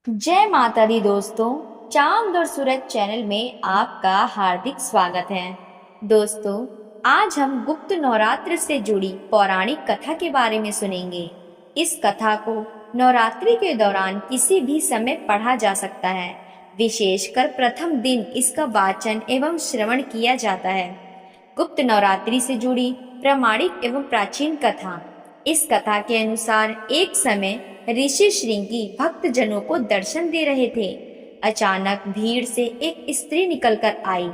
जय माता दी दोस्तों। चांद और सूरज चैनल में आपका हार्दिक स्वागत है। दोस्तों, आज हम गुप्त नवरात्र से जुड़ी पौराणिक कथा के बारे में सुनेंगे। इस कथा को नवरात्रि के दौरान किसी भी समय पढ़ा जा सकता है। विशेषकर प्रथम दिन इसका वाचन एवं श्रवण किया जाता है। गुप्त नवरात्रि से जुड़ी प्रामाणिक एवं प्राचीन कथा। इस कथा के अनुसार एक समय ऋषि श्रृंगी भक्त जनों को दर्शन दे रहे थे। अचानक भीड़ से एक स्त्री निकलकर आई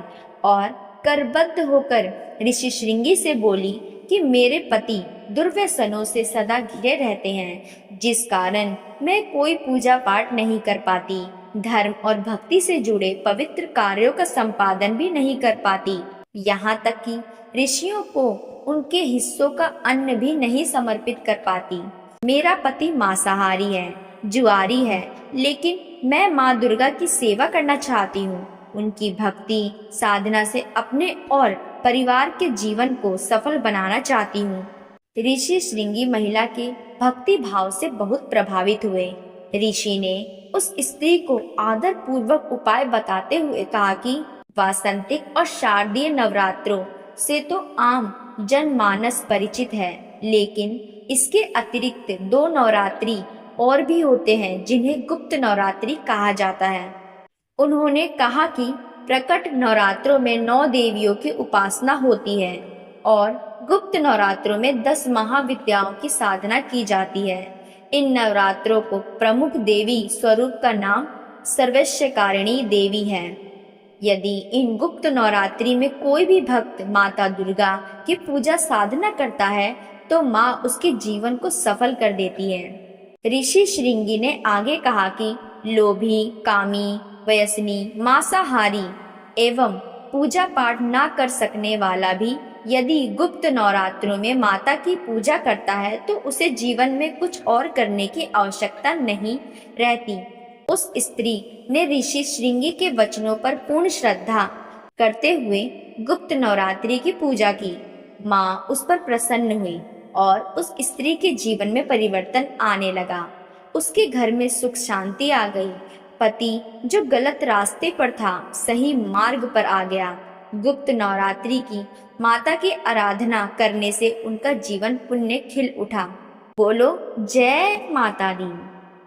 और करबद्ध होकर ऋषि श्रृंगी से बोली कि मेरे पति दुर्व्यसनों से सदा घिरे रहते हैं, जिस कारण मैं कोई पूजा पाठ नहीं कर पाती, धर्म और भक्ति से जुड़े पवित्र कार्यों का संपादन भी नहीं कर पाती। यहाँ तक कि ऋषियों को उनके हिस्सों का अन्न भी नहीं समर्पित कर पाती। मेरा पति मांसाहारी है, जुआरी है, लेकिन मैं माँ दुर्गा की सेवा करना चाहती हूँ। उनकी भक्ति साधना से अपने और परिवार के जीवन को सफल बनाना चाहती हूँ। ऋषि श्रृंगी महिला के भक्ति भाव से बहुत प्रभावित हुए। ऋषि ने उस स्त्री को आदर पूर्वक उपाय बताते हुए कहा कि वासंतिक और शारदीय नवरात्रों से तो आम जनमानस परिचित है, लेकिन इसके अतिरिक्त 2 नवरात्रि और भी होते हैं जिन्हें गुप्त नवरात्रि कहा जाता है। उन्होंने कहा कि प्रकट नवरात्रों में 9 देवियों की उपासना होती है और गुप्त नवरात्रों में 10 महाविद्याओं की साधना की जाती है। इन नवरात्रों को प्रमुख देवी स्वरूप का नाम सर्वस्यकारिणी देवी है। यदि इन गुप्त नवरात्रि में कोई भी भक्त माता दुर्गा की पूजा साधना करता है तो माँ उसके जीवन को सफल कर देती है। ऋषि श्रृंगी ने आगे कहा कि लोभी, कामी, व्यसनी, मांसाहारी एवं पूजा पाठ ना कर सकने वाला भी यदि गुप्त नवरात्रों में माता की पूजा करता है तो उसे जीवन में कुछ और करने की आवश्यकता नहीं रहती। उस स्त्री ने ऋषि श्रृंगी के वचनों पर पूर्ण श्रद्धा करते हुए गुप्त नवरात्रि की पूजा की। माँ उस पर प्रसन्न हुई और उस स्त्री के जीवन में परिवर्तन आने लगा। उसके घर में सुख शांति आ गई। पति जो गलत रास्ते पर था सही मार्ग पर आ गया। गुप्त नवरात्रि की माता की आराधना करने से उनका जीवन पुण्य खिल उठा। बोलो जय माता दी।